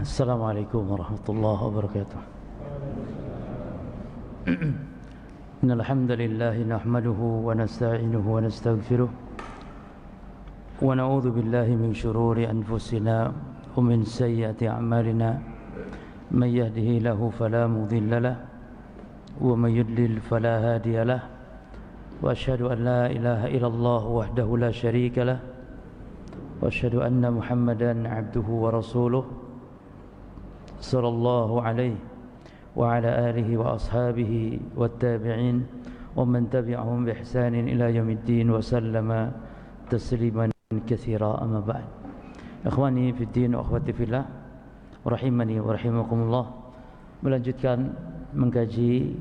Assalamualaikum warahmatullahi wabarakatuh. Innal hamdalillah nahmaduhu wa nasta'inuhu wa nastaghfiruh wa na'udzu billahi min shururi anfusina wa min sayyiati a'malina may yahdihillahu fala mudilla lahu wa may yudlil fala hadiya lahu wa asyhadu an la ilaha illallah wahdahu la syarika lahu wa asyhadu anna Muhammadan 'abduhu wa rasuluh sallallahu alaihi wa ala alihi wa ashabihi wattabi'in wa man tabi'ahum bi ihsanin ila yaumiddin wa sallama tasliman katsira amma ba'd. Ikhwani fid din wa akhwati fillah rahimani wa rahimakumullah. Melanjutkan mengkaji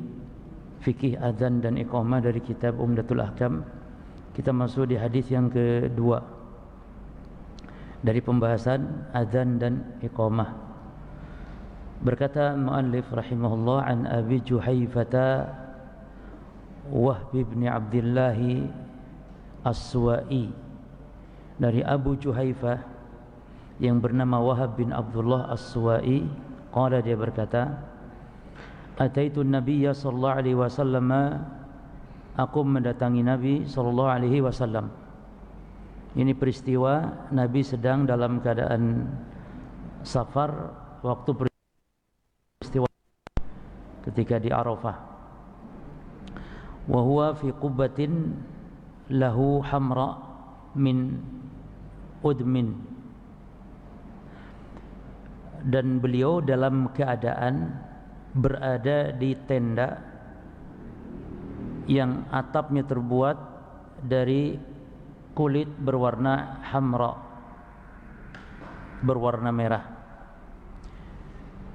fikih adzan dan iqamah dari kitab Umdatul Ahkam. Kita masuk di hadis yang kedua dari pembahasan adzan dan iqamah. Berkata muallif rahimahullah, an Abi Juhaifata Wahb bin Abdullah As-Suwa'i, dari Abu Juhaifah yang bernama Wahab bin Abdullah As-Suwa'i. Qala, dia berkata, ataitu Nabiyya sallallahu alaihi wasallam, aku mendatangi Nabi sallallahu alaihi wasallam. Ini peristiwa Nabi sedang dalam keadaan safar waktu peristiwa ketika di Arafah. Wa huwa fi qubbatin lahu hamra min udmin, dan beliau dalam keadaan berada di tenda yang atapnya terbuat dari kulit berwarna hamra, berwarna merah.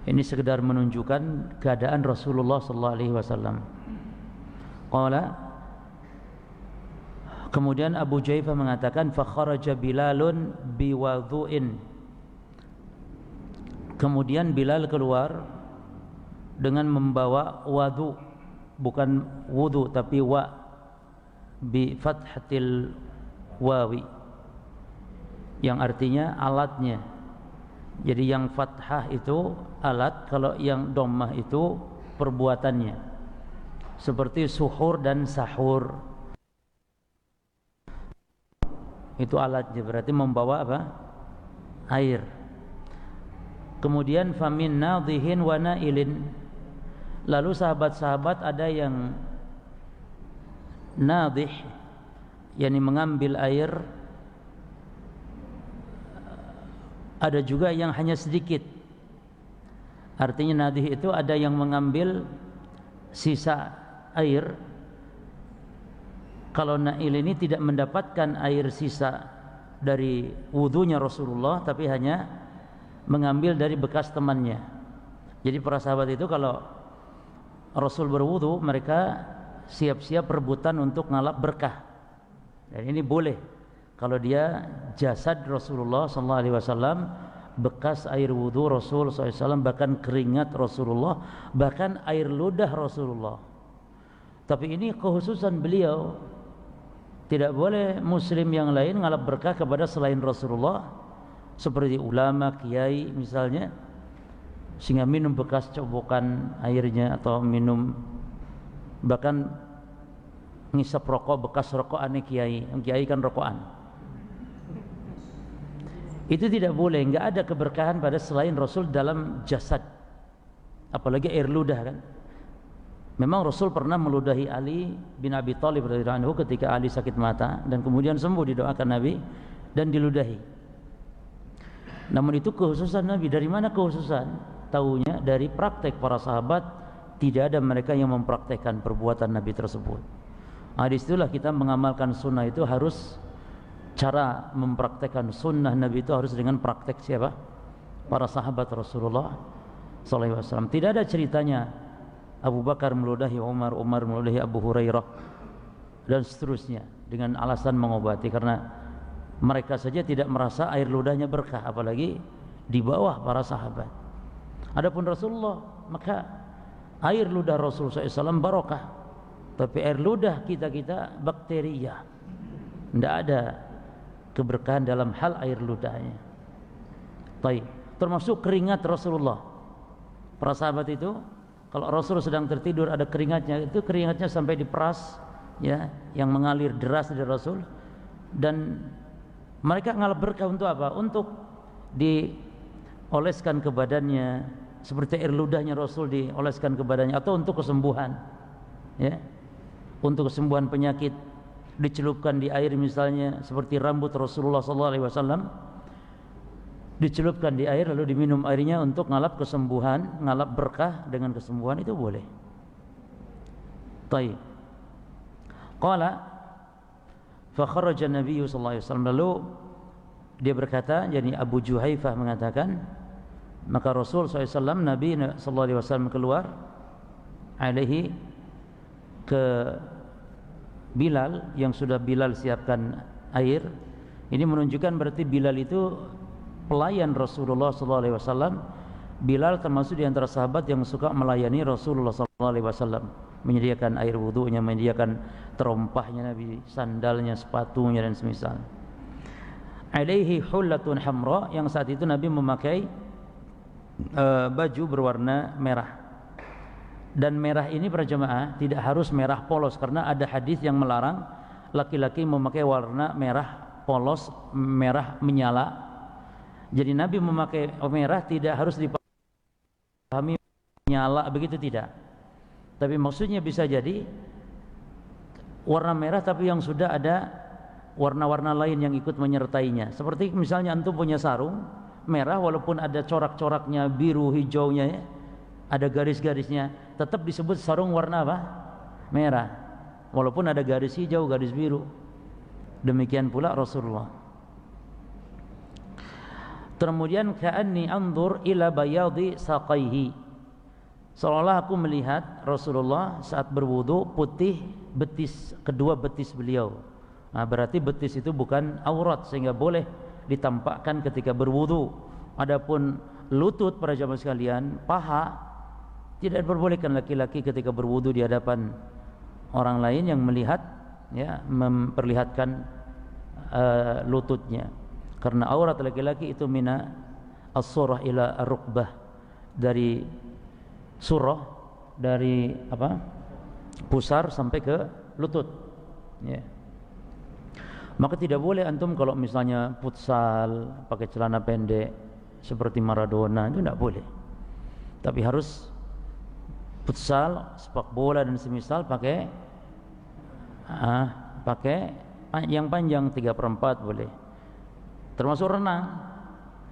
Ini sekedar menunjukkan keadaan Rasulullah sallallahu alaihi wasallam. Qala, kemudian Abu Juhaifah mengatakan, fa kharaja Bilalun biwudhu'in. Kemudian Bilal keluar dengan membawa wudhu, bukan wudu tapi wa bi fathatil wawi, yang artinya alatnya. Jadi yang fathah itu alat, kalau yang dhammah itu perbuatannya. Seperti suhur dan sahur, itu alatnya, berarti membawa apa? Air. Kemudian famin nadhihin wa nailin. Lalu sahabat-sahabat ada yang nadhih, yakni mengambil air. Ada juga yang hanya sedikit. Artinya nadhih itu ada yang mengambil sisa air. Kalau nail ini tidak mendapatkan air sisa dari wudunya Rasulullah, tapi hanya mengambil dari bekas temannya. Jadi para sahabat itu kalau Rasul berwudu, mereka siap-siap rebutan untuk ngalap berkah. Dan ini boleh kalau dia jasad Rasulullah SAW, bekas air wudu Rasul SAW, bahkan keringat Rasulullah, bahkan air ludah Rasulullah. Tapi ini kekhususan beliau. Tidak boleh muslim yang lain ngalap berkah kepada selain Rasulullah, seperti ulama, kiai misalnya, sehingga minum bekas cobokan airnya, atau minum bahkan ngisap rokok bekas rokokannya kiai. Kiai kan rokokan. Itu tidak boleh, enggak ada keberkahan pada selain Rasul dalam jasad, apalagi air ludah kan. Memang Rasul pernah meludahi Ali bin Abi Thalib radhiyallahu anhu ketika Ali sakit mata, dan kemudian sembuh, didoakan Nabi dan diludahi. Namun itu kekhususan Nabi. Dari mana kekhususan? Taunya dari praktek para sahabat. Tidak ada mereka yang mempraktekkan perbuatan Nabi tersebut. Disitulah kita mengamalkan sunnah itu harus, cara mempraktekkan sunnah Nabi itu harus dengan praktek siapa? Para sahabat Rasulullah SAW. Tidak ada ceritanya Abu Bakar meludahi Umar, Umar meludahi Abu Hurairah, dan seterusnya dengan alasan mengobati, karena mereka saja tidak merasa air ludahnya berkah, apalagi di bawah para sahabat. Adapun Rasulullah, maka air ludah Rasulullah SAW barokah, tapi air ludah kita bakteria. Tidak ada keberkahan dalam hal air ludahnya. Baik. termasuk keringat Rasulullah. Para sahabat itu kalau Rasul sedang tertidur ada keringatnya, itu keringatnya sampai diperas, ya, yang mengalir deras dari Rasul. Dan mereka ngalap berkah untuk apa? Untuk dioleskan ke badannya, seperti air ludahnya Rasul dioleskan ke badannya, atau untuk kesembuhan, ya, untuk kesembuhan penyakit, dicelupkan di air misalnya, seperti rambut Rasulullah SAW dicelupkan di air lalu diminum airnya untuk ngalap kesembuhan, ngalap berkah dengan kesembuhan, itu boleh. Taib. Qala fa kharaja Nabi sallallahu alaihi wasallam, lalu dia berkata, jadi Abu Juhaifah mengatakan, maka Rasul SAW, Nabi sallallahu alaihi wasallam keluar alaihi ke Bilal yang sudah Bilal siapkan air. Ini menunjukkan berarti Bilal itu pelayan Rasulullah SAW. Bilal termasuk di antara sahabat yang suka melayani Rasulullah SAW, menyediakan air wudunya, menyediakan terompahnya Nabi, sandalnya, sepatunya dan semisal. Alaihi hullatun hamra, yang saat itu Nabi memakai baju berwarna merah. Dan merah ini para jemaah tidak harus merah polos, karena ada hadis yang melarang laki-laki memakai warna merah polos, merah menyala. Jadi Nabi memakai merah tidak harus dipahami nyala begitu, tidak. Tapi maksudnya bisa jadi warna merah tapi yang sudah ada warna-warna lain yang ikut menyertainya. Seperti misalnya antum punya sarung merah walaupun ada corak-coraknya, biru, hijaunya, ya, ada garis-garisnya, tetap disebut sarung warna apa? Merah. Walaupun ada garis hijau, garis biru. Demikian pula Rasulullah. Kemudian ka'anni anzur ila bayadi saqaihi, seolah aku melihat Rasulullah saat berwudu putih betis, kedua betis beliau. Nah, berarti betis itu bukan aurat sehingga boleh ditampakkan ketika berwudu. Adapun lutut para jamaah sekalian, paha, tidak diperbolehkan laki-laki ketika berwudu di hadapan orang lain yang melihat, ya, memperlihatkan lututnya. Karena aurat laki-laki itu mina as-surah ila ar-rukbah, dari surah, dari apa? Pusar sampai ke lutut, ya. Maka tidak boleh antum kalau misalnya futsal pakai celana pendek seperti Maradona, itu tidak boleh. Tapi harus futsal, sepak bola dan semisal pakai yang panjang 3/4 boleh. Termasuk renang.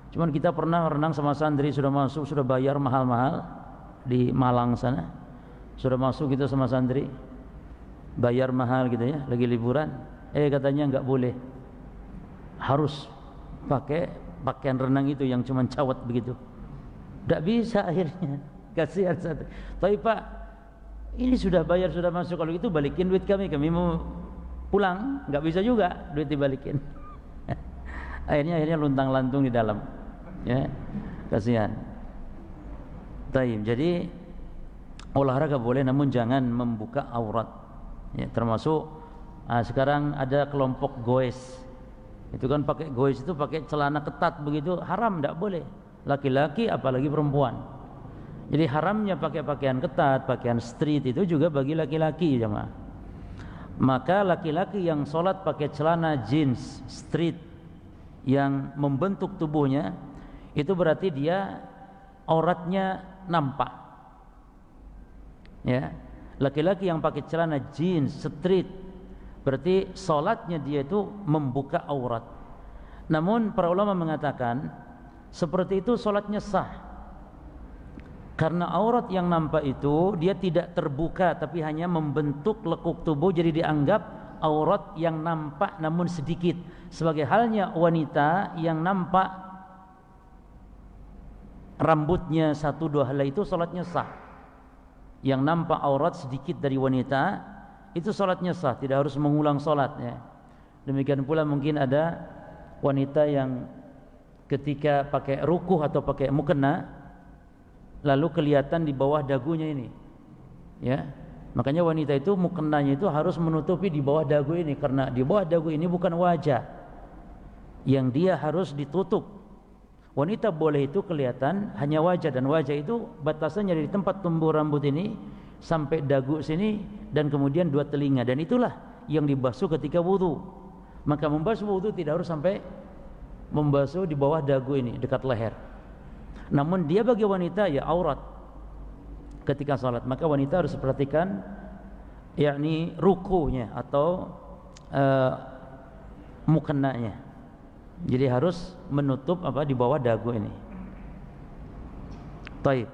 Cuman kita pernah renang sama santri, sudah masuk, sudah bayar mahal-mahal di Malang sana. Sudah masuk kita sama santri, bayar mahal gitu ya, lagi liburan. Katanya enggak boleh, harus pakai pakaian renang itu yang cuman cawat begitu. Enggak bisa akhirnya. Kasihan santri. Tapi Pak, ini sudah bayar, sudah masuk, kalau gitu balikin duit kami mau pulang. Enggak bisa juga duit dibalikin. Akhirnya luntang-lantung di dalam, ya, kasihan. Taib. Jadi olahraga boleh, namun jangan membuka aurat, ya, termasuk sekarang ada kelompok goes. Itu kan pakai goes itu pakai celana ketat begitu, haram, tidak boleh. Laki-laki apalagi perempuan. Jadi haramnya pakai pakaian ketat, pakaian street itu juga bagi laki-laki, jemaah. Maka laki-laki yang sholat pakai celana jeans street yang membentuk tubuhnya, itu berarti dia auratnya nampak, ya. Laki-laki yang pakai celana jeans street berarti sholatnya dia itu membuka aurat. Namun para ulama mengatakan seperti itu sholatnya sah, karena aurat yang nampak itu dia tidak terbuka tapi hanya membentuk lekuk tubuh, jadi dianggap aurat yang nampak namun sedikit. Sebagai halnya wanita yang nampak rambutnya 1-2 helai itu sholatnya sah. Yang nampak aurat sedikit dari wanita itu sholatnya sah, tidak harus mengulang sholatnya. Demikian pula mungkin ada wanita yang ketika pakai rukuh atau pakai mukena lalu kelihatan di bawah dagunya ini, ya. Makanya wanita itu mukenanya itu harus menutupi di bawah dagu ini, karena di bawah dagu ini bukan wajah yang dia harus ditutup. Wanita boleh itu kelihatan hanya wajah, dan wajah itu batasannya dari tempat tumbuh rambut ini sampai dagu sini, dan kemudian 2 telinga, dan itulah yang dibasuh ketika wudu. Maka membasuh wudu tidak harus sampai membasuh di bawah dagu ini, dekat leher. Namun dia bagi wanita ya aurat ketika salat. Maka wanita harus perhatikan yakni rukunya atau mukennanya. Jadi harus menutup di bawah dagu ini. Taib.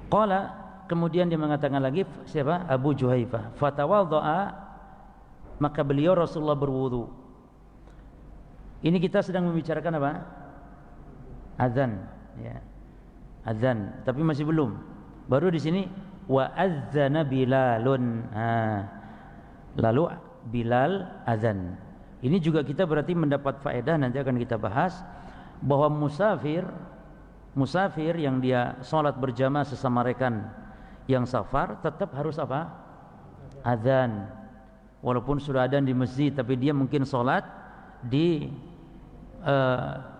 Qala, kemudian dia mengatakan lagi, siapa? Abu Juhaifah. Fatawadha'a, maka beliau Rasulullah berwudu. Ini kita sedang membicarakan apa? Azan, ya. Azan, tapi masih belum. Baru di sini wa azzana Bilalun. Lalu Bilal azan. Ini juga kita berarti mendapat faedah, nanti akan kita bahas bahwa musafir yang dia sholat berjamaah sesama rekan yang safar tetap harus apa? Azan. Walaupun sudah adzan di masjid, tapi dia mungkin sholat di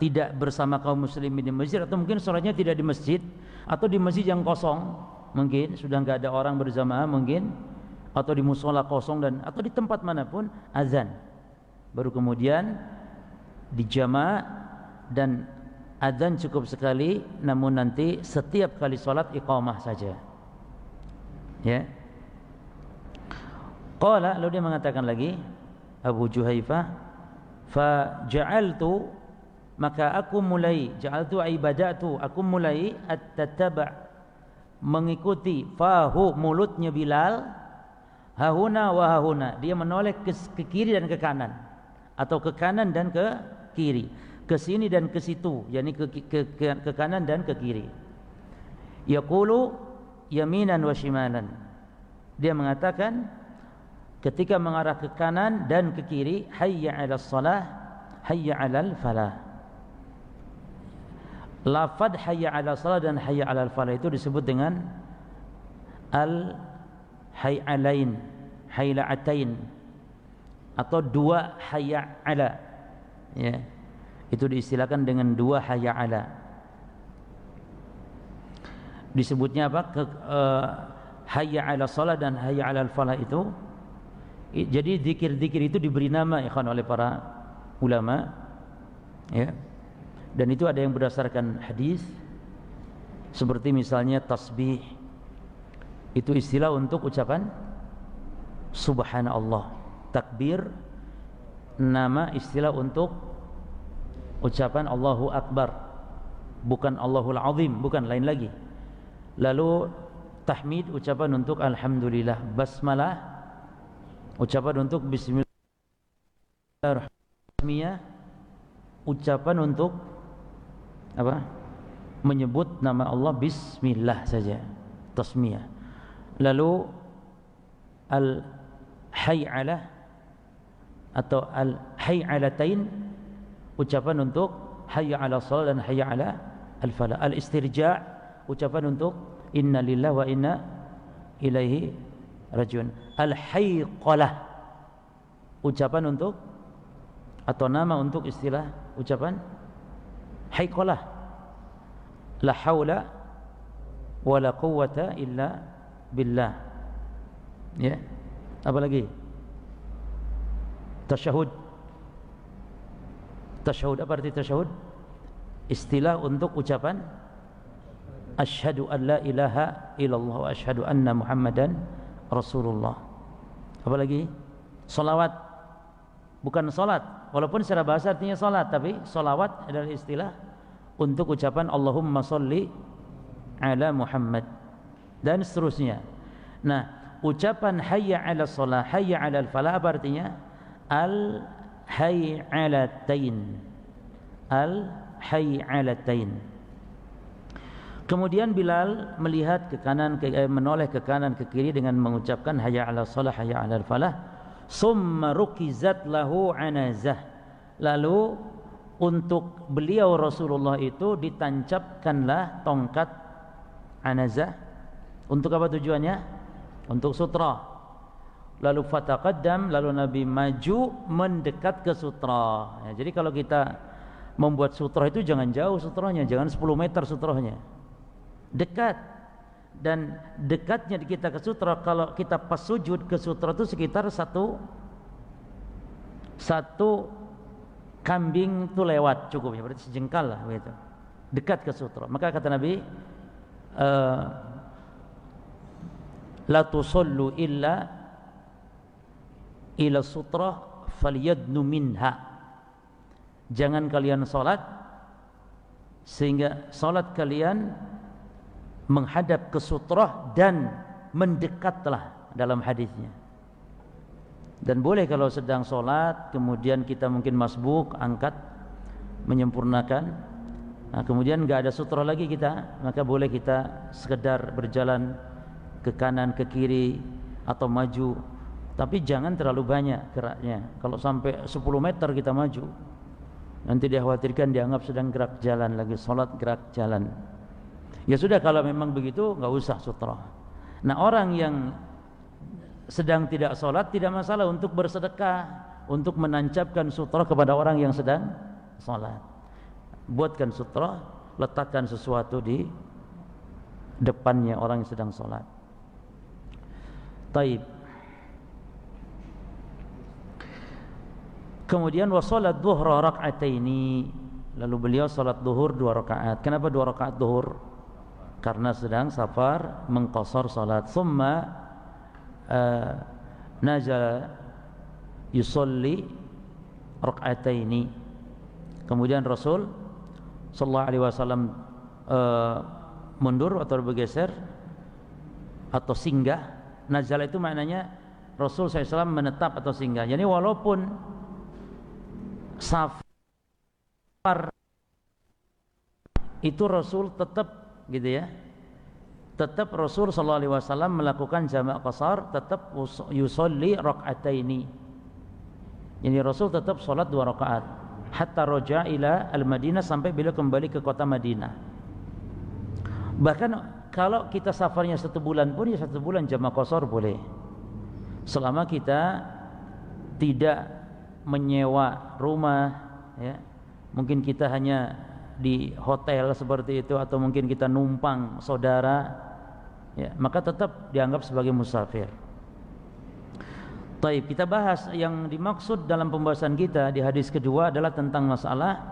tidak bersama kaum muslimin di masjid, atau mungkin sholatnya tidak di masjid, atau di masjid yang kosong, mungkin sudah nggak ada orang berjamaah mungkin, atau di musola kosong, atau di tempat manapun azan. Baru kemudian dijamaah, dan azan cukup sekali, namun nanti setiap kali sholat iqamah saja. Ya. Qala, lalu dia mengatakan lagi, Abu Juhaifah, fa ja'altu, maka aku mulai, ja'altu ibadatu, aku mulai at-tataba', mengikuti fahu, mulutnya Bilal, hahuna wa hahuna, dia menoleh ke kiri dan ke kanan, atau ke kanan dan ke kiri, ke sini dan ke situ, yakni ke kanan dan ke kiri. Yaqulu yaminan wa shimalan, dia mengatakan ketika mengarah ke kanan dan ke kiri, hayya 'alas shalah, hayya 'alal falah. Lafaz hayya 'alas shalah dan hayya 'alal falah itu disebut dengan al hay'alain, hayla'atain, atau 2 hayya 'ala, ya. Itu diistilahkan dengan 2 hayya 'ala. Disebutnya apa? Hayya 'ala shalah dan hayya 'alal falah itu. Jadi zikir-zikir itu diberi nama ikhwan oleh para ulama, ya. Dan itu ada yang berdasarkan hadis, seperti misalnya tasbih, itu istilah untuk ucapan subhanallah. Takbir, nama istilah untuk ucapan Allahu Akbar, bukan Allahul Azim, bukan, lain lagi. Lalu tahmid, ucapan untuk alhamdulillah. Basmalah, ucapan untuk bismillahirrahmanirrahim, ucapan untuk apa? Menyebut nama Allah bismillah saja, tasmiyah. Lalu al-hay'alah atau al-hay'alatain, ucapan untuk hayya 'ala shalah dan hayya 'ala al-falah. Al-istirja', ucapan untuk inna lillahi wa inna ilaihi rajiun. Al-hayqalah, ucapan untuk atau nama untuk istilah ucapan hayqalah, la haula wa la quwwata illa billah. Ya. Apa lagi? Tasyahud. Tasyahud, apa arti tasyahud? Istilah untuk ucapan asyhadu an la ilaha illallah wa asyhadu anna muhammadan rasulullah. Apa lagi? Salawat. Bukan salat, walaupun secara bahasa artinya salat, tapi salawat adalah istilah untuk ucapan Allahumma sholli ala Muhammad dan seterusnya. Nah, ucapan hayya 'ala shalah, hayya 'alal falah, apa artinya? Al hay'alatain. Al hay'alatain. Kemudian Bilal melihat ke kanan, menoleh ke kanan ke kiri dengan mengucapkan hayya 'ala shalah, hayya 'alal falah. Summa rukizat lahu anazah. Lalu untuk beliau Rasulullah itu ditancapkanlah tongkat anazah. Untuk apa tujuannya? Untuk sutra. lalu fataqaddam, lalu Nabi maju mendekat ke sutra. Ya, jadi kalau kita membuat sutra itu jangan jauh sutranya, jangan 10 meter sutranya, dekat. Dan dekatnya kita ke sutra, kalau kita pas sujud ke sutra itu sekitar satu kambing itu lewat cukupnya, berarti sejengkal lah begitu, dekat ke sutra. Maka kata Nabi, la tusallu illa ila sutrah falyadnu minha. Jangan kalian salat sehingga salat kalian menghadap ke sutrah dan mendekatlah dalam hadisnya. Dan boleh kalau sedang salat kemudian kita mungkin masbuk, angkat menyempurnakan, nah, kemudian enggak ada sutrah lagi kita, maka boleh kita sekedar berjalan ke kanan ke kiri atau maju, tapi jangan terlalu banyak geraknya. Kalau sampai 10 meter kita maju, nanti dikhawatirkan dianggap sedang gerak jalan lagi, salat gerak jalan. Ya sudah, kalau memang begitu enggak usah sutrah. Nah, orang yang sedang tidak salat tidak masalah untuk bersedekah, untuk menancapkan sutrah kepada orang yang sedang salat. Buatkan sutrah, letakkan sesuatu di depannya orang yang sedang salat. Taib. Kemudian wa salat dhuhra rak'ataini, lalu beliau salat zuhur 2 rakaat. Kenapa 2 rakaat zuhur? Karena sedang safar, mengqasar salat. Thumma nazala yusalli rak'ataini. Kemudian Rasul sallallahu alaihi wasallam mundur atau bergeser atau singgah. Nazala itu maknanya Rasul SAW menetap atau singgah. Jadi walaupun safar itu Rasul tetap gitu ya, tetap Rasul sallallahu alaihi wasallam melakukan jamak qasar, tetap yusolli rak'ataini. Jadi Rasul tetap salat 2 rakaat hatta raja ila al-Madinah, sampai beliau kembali ke kota Madinah. Bahkan kalau kita safarnya 1 bulan pun ya 1 bulan jamak qasar boleh, selama kita tidak menyewa rumah ya. Mungkin kita hanya di hotel seperti itu, atau mungkin kita numpang saudara ya, maka tetap dianggap sebagai musafir. Taib, kita bahas yang dimaksud dalam pembahasan kita di hadis kedua adalah tentang masalah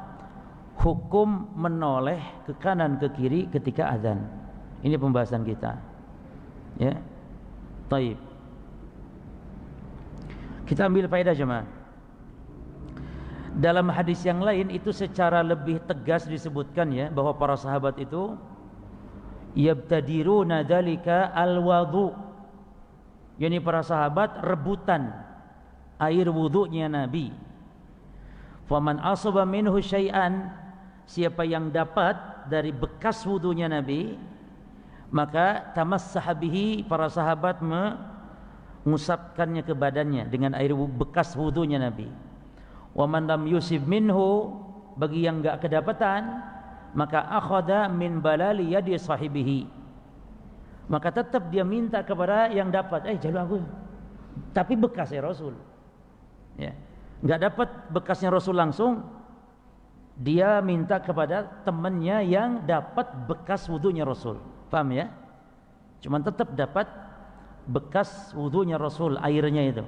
hukum menoleh ke kanan ke kiri ketika azan. Ini pembahasan kita ya. Taib, kita ambil faedah jemaah. Dalam hadis yang lain itu secara lebih tegas disebutkan ya, bahwa para sahabat itu yabtadiruna dzalika alwudu. Yani para sahabat rebutan air wudunya Nabi. Faman asaba minhu syai'an, siapa yang dapat dari bekas wudunya Nabi, maka tamassaha bihi, para sahabat mengusapkannya ke badannya dengan air bekas wudunya Nabi. Wa man lam yusib minhu, bagi yang enggak kedapatan, maka akhadha min balali yadi sahibihi, maka tetap dia minta kepada yang dapat, jalur aku, tapi bekas ya Rasul ya. Enggak dapat bekasnya Rasul langsung, dia minta kepada temannya yang dapat bekas wudunya Rasul. Paham ya? Cuman tetap dapat bekas wudunya Rasul, airnya itu.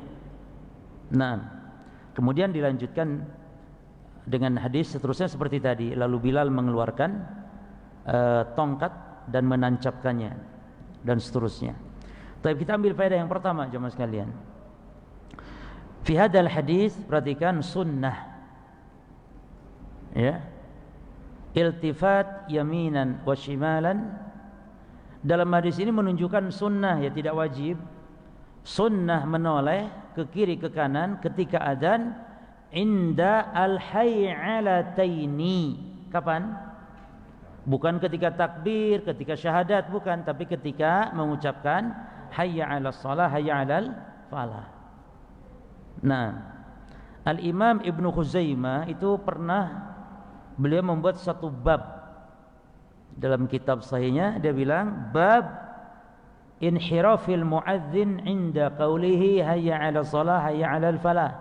Nah, kemudian dilanjutkan dengan hadis seterusnya seperti tadi. Lalu Bilal mengeluarkan tongkat dan menancapkannya, dan seterusnya. Tapi kita ambil faedah yang pertama jemaah sekalian. Fi hadzal hadis, perhatikan sunnah ya, iltifat yaminan wa shimalan. Dalam hadis ini menunjukkan sunnah ya, tidak wajib. Sunnah menoleh ke kiri ke kanan ketika adzan inda al-hay'alataini. Kapan? Bukan ketika takbir, ketika syahadat, bukan, tapi ketika mengucapkan hayya 'alas shalah, hayya 'alal falah. Nah, Al-Imam Ibnu Khuzaimah itu pernah beliau membuat satu bab dalam kitab sahihnya, dia bilang bab inhirafil muadzin 'inda qawlihi hayya 'alal shalah hayya 'alal falah.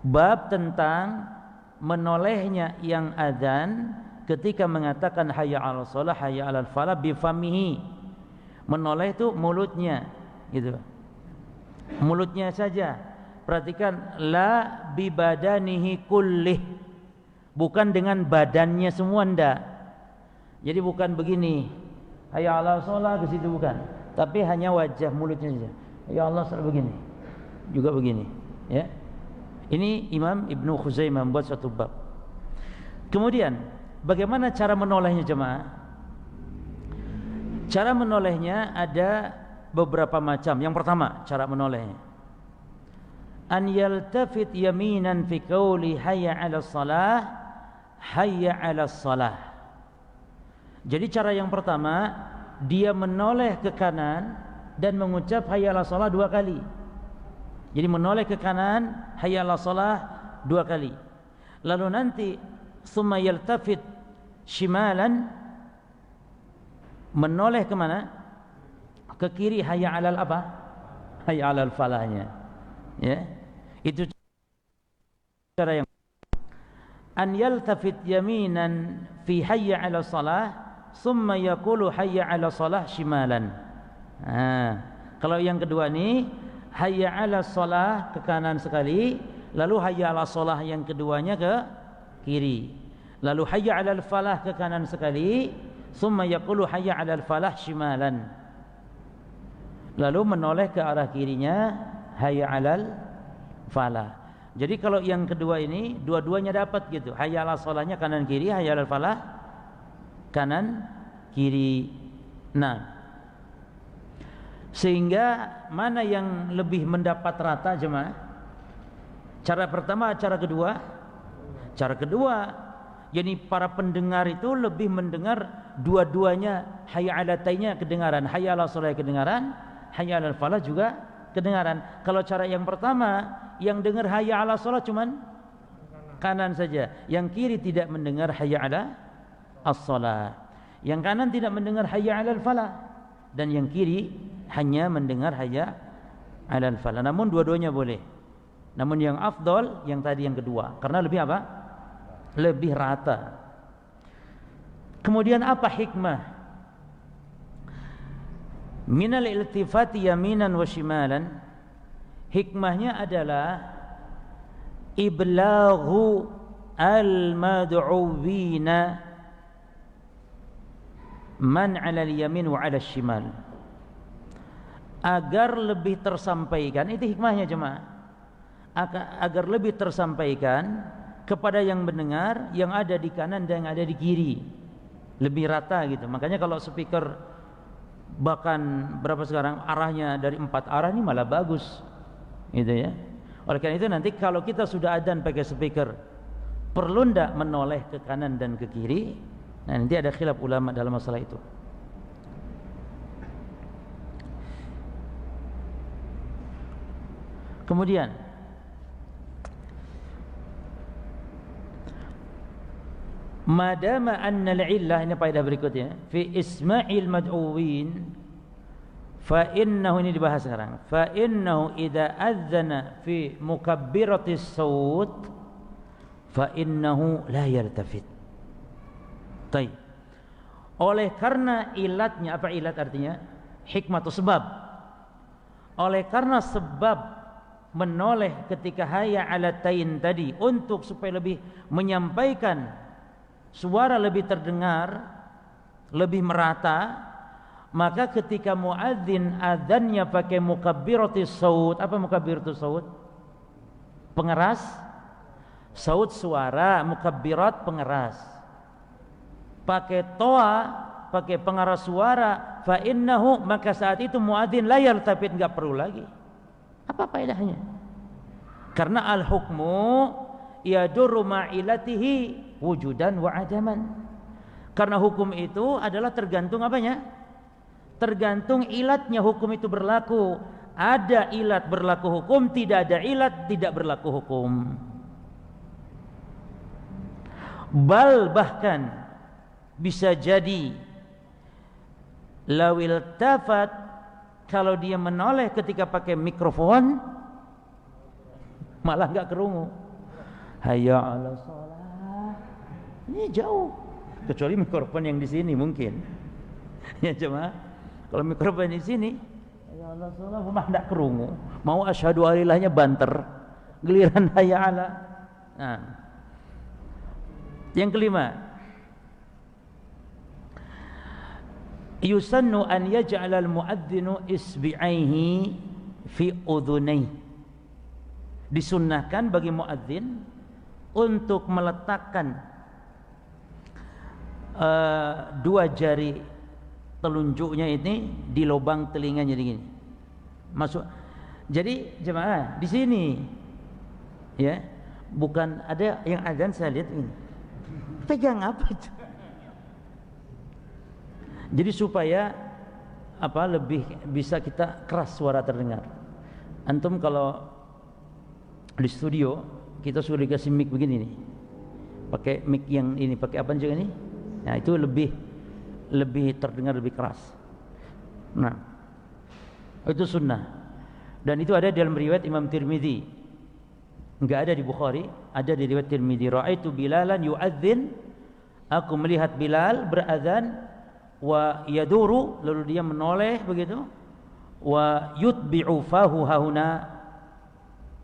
Bab tentang menolehnya yang adzan ketika mengatakan hayya 'alal shalah hayya 'alal falah bi famihi. Menoleh itu mulutnya, gitu. Mulutnya saja. Perhatikan, la bi badanihi kullih. Bukan dengan badannya semua, ndak. Jadi bukan begini, hayya 'alal shalah ke situ, bukan. Tapi hanya wajah mulutnya saja. Ya Allah, salah begini. Juga begini, ya. Ini Imam Ibnu Khuzaimah membuat satu bab. Kemudian, bagaimana cara menolehnya jemaah? Cara menolehnya ada beberapa macam. Yang pertama, cara menolehnya, an yaltafit yaminan fi qawli hayya 'alas shalah hayya 'alas shalah. Jadi cara yang pertama, dia menoleh ke kanan dan mengucap hayya 'alas shalah 2 kali. Jadi menoleh ke kanan, hayya 'alas shalah 2 kali. Lalu nanti summa yaltafit shimalan, menoleh ke mana? Ke kiri, hayya 'alal apa? Hayya 'alal falahnya. Ya. Itu cara yang an yaltafit yaminan fi hayya 'alas shalah summa yaqulu hayya 'alas shalah shimalan. Kalau yang kedua ini hayya 'alas shalah ke kanan sekali, lalu hayya 'alas shalah yang keduanya ke kiri. Lalu hayya 'alal falah ke kanan sekali, summa yaqulu hayya 'alal falah shimalan. Lalu menoleh ke arah kirinya, hayya 'alal falah. Jadi kalau yang kedua ini dua-duanya dapat gitu. Hayya 'alas shalahnya kanan kiri, hayya 'alal falah kanan kiri. Nah, sehingga mana yang lebih mendapat rata jemaah? Cara pertama, cara kedua? Cara kedua. Jadi para pendengar itu lebih mendengar dua-duanya, hayya 'alatainya kedengaran, hayya 'alas shalah kedengaran, hayya 'alal falah juga kedengaran. Kalau cara yang pertama, yang dengar hayya 'alas shalah cuman kanan saja, yang kiri tidak mendengar hayya 'alas shalah. Yang kanan tidak mendengar hayya 'alal falah, dan yang kiri hanya mendengar hayya 'alal falah. Namun dua-duanya boleh. Namun yang afdal yang tadi, yang kedua, karena lebih apa? Lebih rata. Kemudian apa hikmah minal iltifati yaminan wa shimalan? Hikmahnya adalah iblaghu al-mad'uwina man 'ala al-yamin wa 'ala al-shimal, agar lebih tersampaikan, itu hikmahnya jemaah, agar lebih tersampaikan kepada yang mendengar yang ada di kanan dan yang ada di kiri, lebih rata gitu. Makanya kalau speaker bahkan berapa sekarang arahnya dari 4 arah, ini malah bagus gitu ya. Oleh karena itu nanti kalau kita sudah adzan pakai speaker, perlu ndak menoleh ke kanan dan ke kiri? Nah, nanti ada khilaf ulama dalam masalah itu. Kemudian madama anna al-illah, ini faedah berikutnya, fi isma'il mad'uwin, fa innahu, ini dibahas sekarang, fa innahu idza adzana fi mukabbiratis saut fa innahu la yaltafit. Baik. Oleh karena ilatnya, apa ilat artinya? Hikmah atau sebab. Oleh karena sebab menoleh ketika hayya 'alatain tadi untuk supaya lebih menyampaikan suara lebih terdengar, lebih merata, maka ketika muadzin adzannya pakai mukabbiratis saut. Apa mukabbiratus saut? Pengeras saut, suara. Mukabbirat pengeras. Pakai toa, pakai pengeras suara, fa innahu, maka saat itu muadzin la yaltafit, enggak perlu lagi. Apa faedahnya? Karena al-hukmu yadurru ma'ilatihi wujudan wa adaman. Karena hukum itu adalah tergantung apanya? Tergantung ilatnya hukum itu berlaku. Ada ilat berlaku hukum, tidak ada ilat tidak berlaku hukum. Bal bahkan bisa jadi lawil tafat Kalau dia menoleh ketika pakai mikrofon, malah nggak kerungu. Hayya 'ala shalah. Ini jauh. Kecuali mikrofon yang di sini mungkin. Ya cuma kalau mikrofon di sini, hayya 'ala shalah mah nggak kerungu. Mau asyhadu alilahnya banter. Giliran hayya 'ala. Nah. Yang kelima, yusannu an yaj'ala al-mu'adzinu isbi'aihi fi udhunayhi. Disunnahkan bagi muadzin untuk meletakkan dua jari telunjuknya ini di lubang telinganya gini. Masuk. Jadi jemaah di sini ya, bukan ada yang adzan saya lihat ini. Pegang apa itu? Jadi supaya lebih bisa kita keras suara terdengar. Antum kalau di studio kita sudah dikasih mic begini nih, pakai mic yang ini, pakai apa juga nih? Nah itu lebih terdengar lebih keras. Nah itu sunnah, dan itu ada dalam riwayat Imam Tirmidzi. Enggak ada di Bukhari, ada di riwayat Tirmidzi. Ra'aitu Bilalan yu'adzin, aku melihat Bilal berazan. Wa yaduru, lalu dia menoleh begitu. Wa yutbi'u fahu hahuna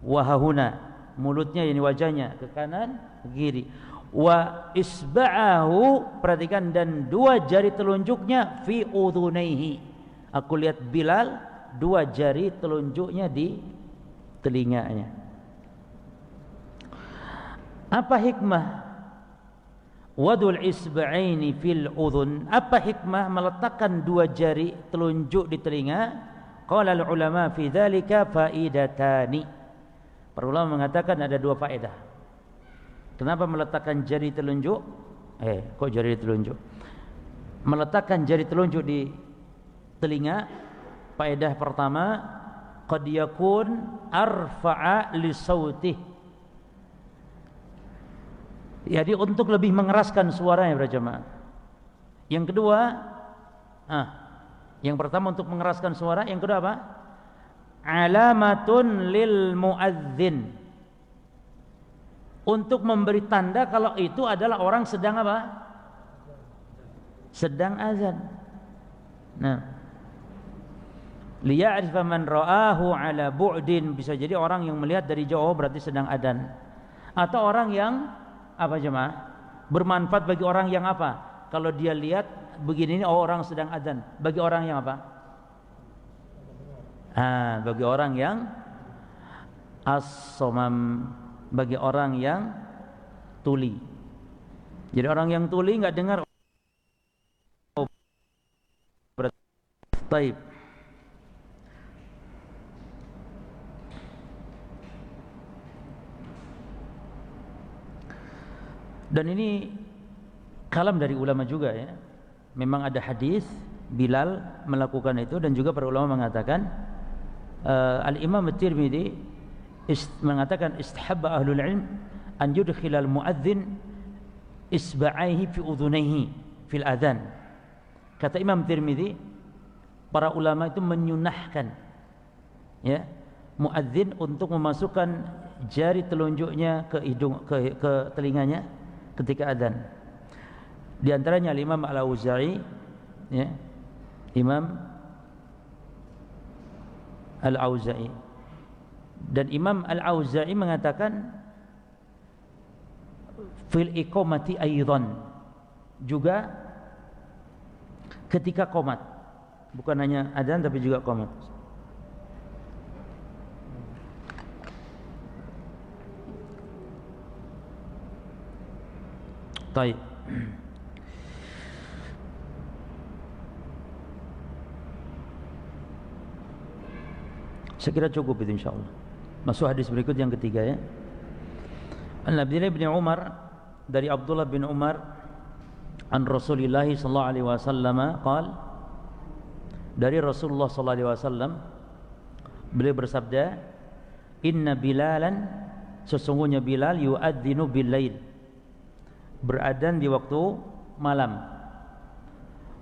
wa hahuna, mulutnya ini wajahnya ke kanan ke kiri. Wa isba'ahu, perhatikan, dan dua jari telunjuknya fi udhunaihi. Aku lihat Bilal dua jari telunjuknya di telinganya. Apa hikmah wadul isba'aini fil udhun? Apa hikmah meletakkan dua jari telunjuk di telinga? Qala al ulama fi dzalika faidatani. Para ulama mengatakan ada dua faedah. Kenapa meletakkan jari telunjuk? Kok jari telunjuk? Meletakkan jari telunjuk di telinga, faedah pertama, qad yakun arfa'a li sautih. Jadi untuk lebih mengeraskan suaranya berjamaah. Yang kedua, yang pertama untuk mengeraskan suara, yang kedua apa? Alamatun lil muadzin. Untuk memberi tanda kalau itu adalah orang sedang apa? Sedang azan. Nah, liya'rifa man ra'ahu ala bu'din, bisa jadi orang yang melihat dari jauh berarti sedang adzan. Atau orang yang apa jemaah? Bermanfaat bagi orang yang apa? Kalau dia lihat begini, orang sedang adzan. Bagi orang yang apa? Bagi orang yang as-somam, bagi orang yang tuli. Jadi orang yang tuli enggak dengar. Taib. Dan ini kalam dari ulama juga ya. Memang ada hadis Bilal melakukan itu, dan juga para ulama mengatakan Al-Imam At-Tirmidzi mengatakan istahabba ahlul ilm an yudkhilal muadzin isba'aihi fi udhunaihi fil adzan. Kata Imam Tirmidzi, para ulama itu menyunahkan ya, muadzin untuk memasukkan jari telunjuknya ke hidung, ke telinganya ketika adzan. Di antaranya Imam Al-Auza'i ya, Imam Al-Auza'i, dan Imam Al-Auza'i mengatakan fil iqamati aidan, juga ketika qomat, bukan hanya adzan tapi juga qomat. Baik. Saya kira cukup itu insyaallah. Masuk hadis berikut yang ketiga ya. An Abdullah bin Umar, dari Abdullah bin Umar, an Rasulillah sallallahu alaihi wasallam qaal, dari Rasulullah sallallahu alaihi wasallam beliau bersabda, inna Bilalan, sesungguhnya Bilal, yu'adzinu bil lail, beradzan di waktu malam.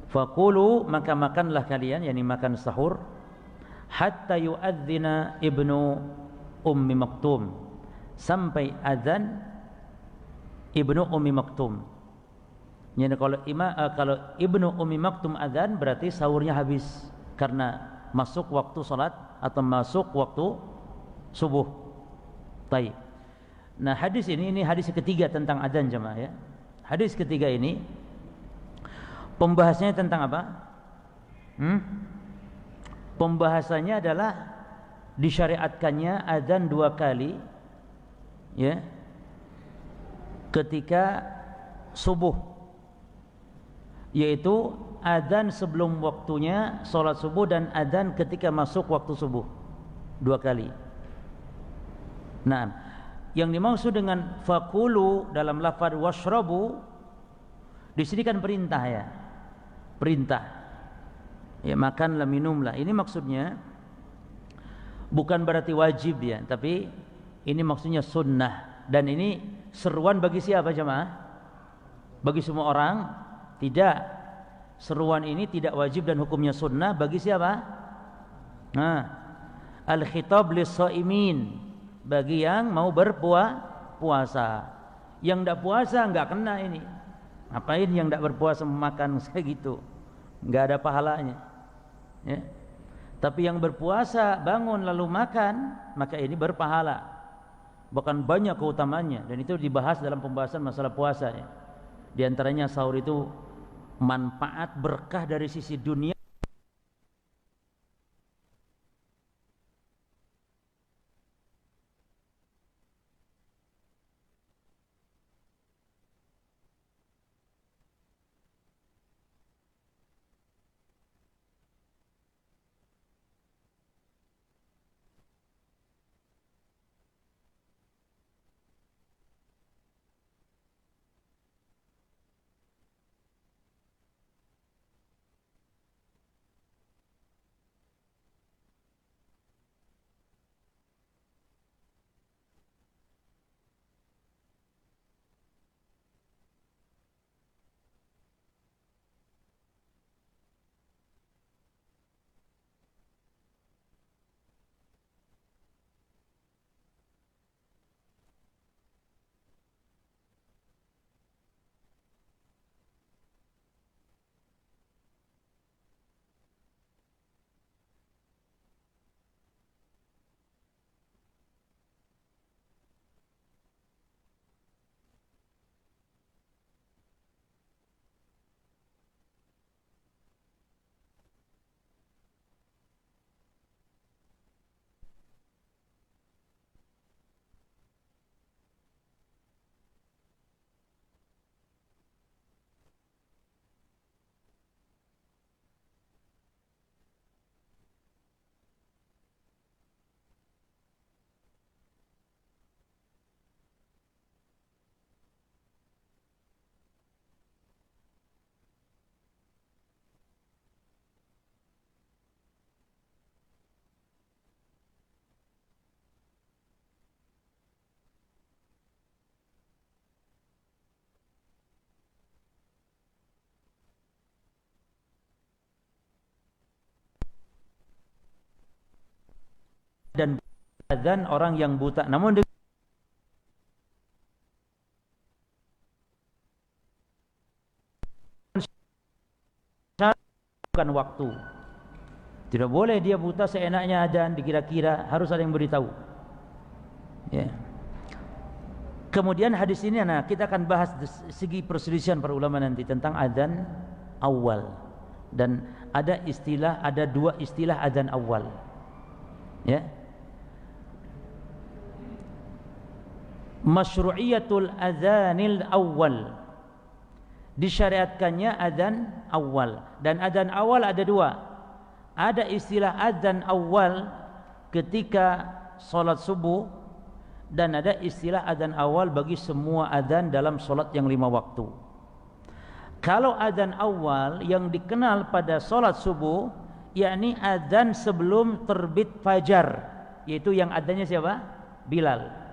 Faqulu, maka makanlah kalian, yakni makan sahur. hatta yu'adzina ibnu Ummi Maktum, sampai azan ibnu Ummi Maktum. Jadi kalau ibnu Ummi Maktum azan berarti sahurnya habis karena masuk waktu salat atau masuk waktu subuh. Baik. Nah, hadis ini hadis ketiga tentang azan jemaah ya. Hadis ketiga ini pembahasannya tentang apa? Pembahasannya adalah disyariatkannya azan 2 kali ya ketika subuh, yaitu azan sebelum waktunya salat subuh dan azan ketika masuk waktu subuh, 2 kali. Nah, yang dimaksud dengan fakulu dalam lafaz washrabu di sini kan perintah ya. Perintah. Ya, makanlah, minumlah. Ini maksudnya bukan berarti wajib ya, tapi ini maksudnya sunnah. Dan ini seruan bagi siapa jemaah? Bagi semua orang? Tidak. Seruan ini tidak wajib dan hukumnya sunnah bagi siapa? Nah, al-khitab lis-shaimin, bagi yang mau berpuasa. Yang tidak puasa enggak kena ini. Ngapain yang tidak berpuasa memakan kayak gitu? Enggak ada pahalanya. Ya. Tapi yang berpuasa bangun lalu makan, maka ini berpahala. Bahkan banyak keutamaannya, dan itu dibahas dalam pembahasan masalah puasa ya. Di antaranya sahur itu manfaat berkah dari sisi dunia dan azan orang yang buta. Namun bukan waktu. Tidak boleh dia buta seenaknya azan, dikira-kira, harus ada yang beritahu. Ya. Kemudian hadis ini, nah kita akan bahas segi perselisihan para ulama nanti tentang azan awal. Dan ada 2 istilah azan awal. Ya. Masyru'iyatul adzanil awal, disyariatkannya adzan awal. Dan adzan awal ada 2. Ada istilah adzan awal ketika salat subuh, dan ada istilah adzan awal bagi semua adzan dalam salat yang 5 waktu. Kalau adzan awal yang dikenal pada salat subuh, yakni adzan sebelum terbit fajar, yaitu yang adzannya siapa? Bilal.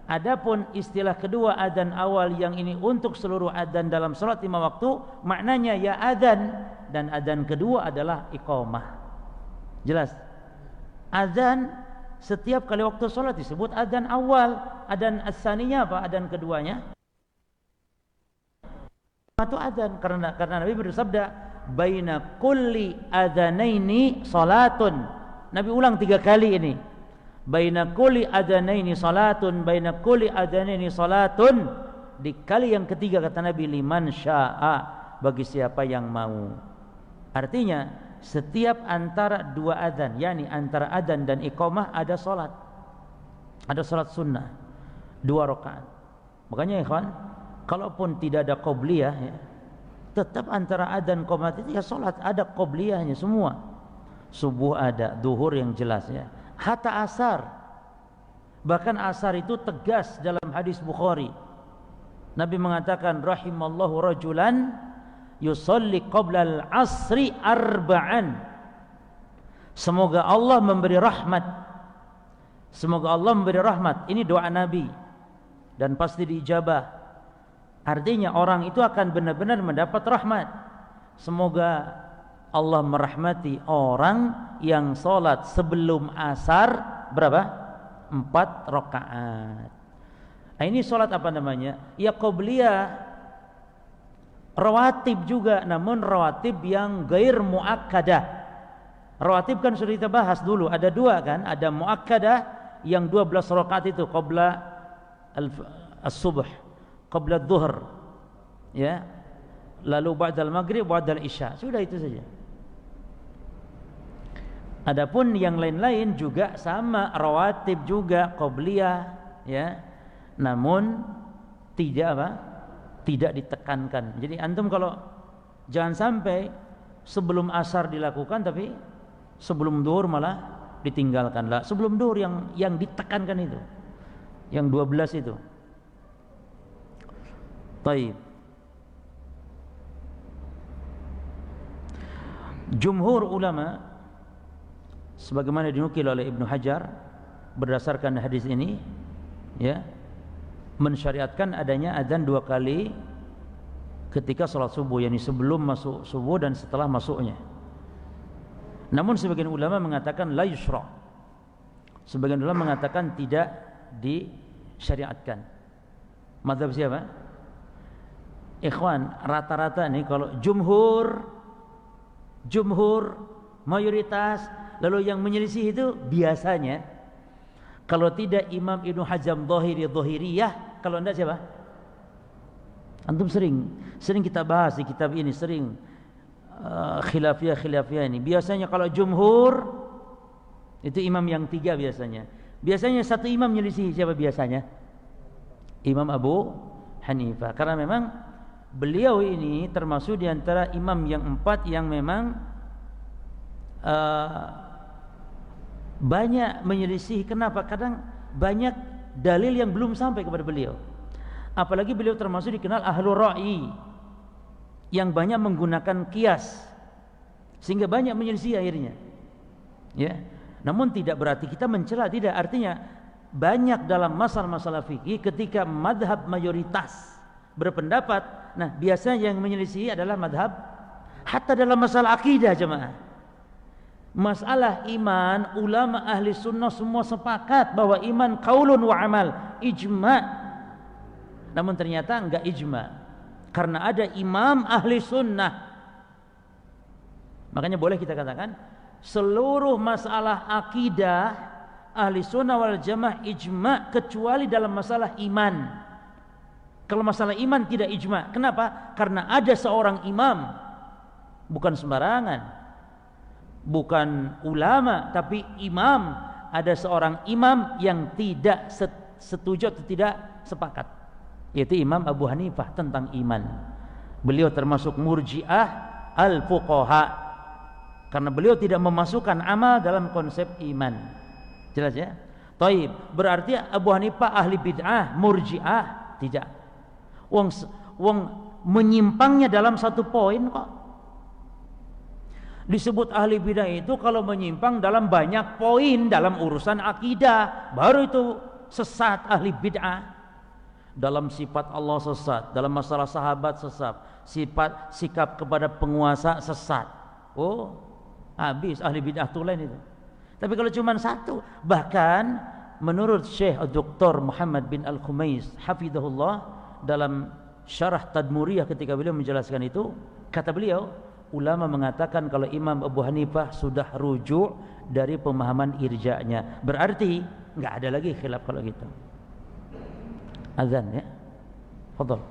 Adapun istilah kedua adzan awal yang ini untuk seluruh adzan dalam salat 5 waktu, maknanya ya adzan, dan adzan kedua adalah iqamah. Jelas? Adzan setiap kali waktu sholat disebut adzan awal. Adzan as-saniyah apa? Adzan keduanya itu adzan, karena Nabi bersabda baina kulli adzanaini salatun. Nabi ulang 3 kali ini. Baina kulli adzanaini salatun, baina kulli adzanaini salatun. Di kali yang ketiga kata Nabi liman syaa, bagi siapa yang mau. Artinya setiap antara 2 adzan, yakni antara adzan dan iqamah ada salat. Ada salat sunnah 2 rakaat. Makanya ikhwan, kalaupun tidak ada qobliyah ya, tetap antara adzan qomat itu ya salat, ada qobliyahnya semua. Subuh ada, duhur yang jelas ya. Hatta asar. Bahkan asar itu tegas dalam hadis Bukhari. Nabi mengatakan rahimallahu rajulan yusalli qabla al-asri arba'an. Semoga Allah memberi rahmat. Semoga Allah memberi rahmat. Ini doa Nabi dan pasti diijabah. Artinya orang itu akan benar-benar mendapat rahmat. Semoga Allah merahmati orang yang sholat sebelum asar berapa? 4 rakaat. Nah, ini sholat apa namanya? Ya qobliyah, rawatib juga, namun rawatib yang gair muakkadah. Rawatib kan sudah kita bahas dulu, ada 2 kan? Ada muakkadah yang 12 rakaat itu qabla as-subh, qabla adh-dhuhr. Ya. Lalu ba'dal maghrib, ba'dal isya. Sudah itu saja. Adapun yang lain-lain juga sama, rawatib juga qabliyah ya. Namun tidak apa? Tidak ditekankan. Jadi antum kalau jangan sampai sebelum asar dilakukan tapi sebelum zuhur malah ditinggalkan. Lah, sebelum zuhur yang ditekankan itu. Yang 12 itu. Baik. Jumhur ulama sebagaimana dinukil oleh Ibnu Hajar berdasarkan hadis ini ya, mensyariatkan adanya adzan 2 kali ketika salat subuh, yakni sebelum masuk subuh dan setelah masuknya. Namun sebagian ulama mengatakan la yusra. Sebagian ulama mengatakan tidak disyariatkan. Mazhab siapa? Ikhwan, rata-rata nih kalau jumhur mayoritas, lalu yang menyelisih itu biasanya kalau tidak Imam Ibnu Hazm Dhahiriyah, kalau enggak siapa? Antum sering kita bahas di kitab ini, sering khilafiyah ini. Biasanya kalau jumhur itu imam yang 3 biasanya. Biasanya satu imam menyelisih siapa biasanya? Imam Abu Hanifah. Karena memang beliau ini termasuk di antara imam yang 4 yang memang banyak menyelisih. Kenapa? Kadang banyak dalil yang belum sampai kepada beliau. Apalagi beliau termasuk dikenal ahlu ra'i, yang banyak menggunakan kias, sehingga banyak menyelisih akhirnya. Ya. Namun tidak berarti kita mencela, tidak. Artinya banyak dalam masalah-masalah fikih ketika madhab mayoritas berpendapat, nah biasanya yang menyelisih adalah madhab. Hatta dalam masalah akidah jemaah, masalah iman, ulama ahli sunnah semua sepakat bahwa iman qaulun wa amal, ijma'. Namun ternyata enggak ijma', karena ada imam ahli sunnah. Makanya boleh kita katakan seluruh masalah akidah ahli sunnah wal jamaah ijma', kecuali dalam masalah iman. Kalau masalah iman tidak ijma'. Kenapa? Karena ada seorang imam, bukan sembarangan, bukan ulama tapi imam. Ada seorang imam yang tidak setuju atau tidak sepakat, yaitu Imam Abu Hanifah tentang iman. Beliau termasuk murji'ah al-fuqaha, karena beliau tidak memasukkan amal dalam konsep iman. Jelas ya? Taib. Berarti Abu Hanifah ahli bid'ah, murji'ah? Tidak. Wong menyimpangnya dalam satu poin kok. Disebut ahli bid'ah itu kalau menyimpang dalam banyak poin dalam urusan akidah, baru itu sesat, ahli bid'ah. Dalam sifat Allah sesat, dalam masalah sahabat sesat, sikap kepada penguasa sesat. Oh, habis ahli bid'ah tuh lain itu. Tapi kalau cuma satu, bahkan menurut Syekh Dr. Muhammad bin Al-Khumais hafizahullah dalam syarah Tadmuriyah ketika beliau menjelaskan itu, kata beliau, ulama mengatakan kalau Imam Abu Hanifah sudah rujuk dari pemahaman irja'nya, berarti nggak ada lagi khilaf kalau gitu. Azan ya, fadhal.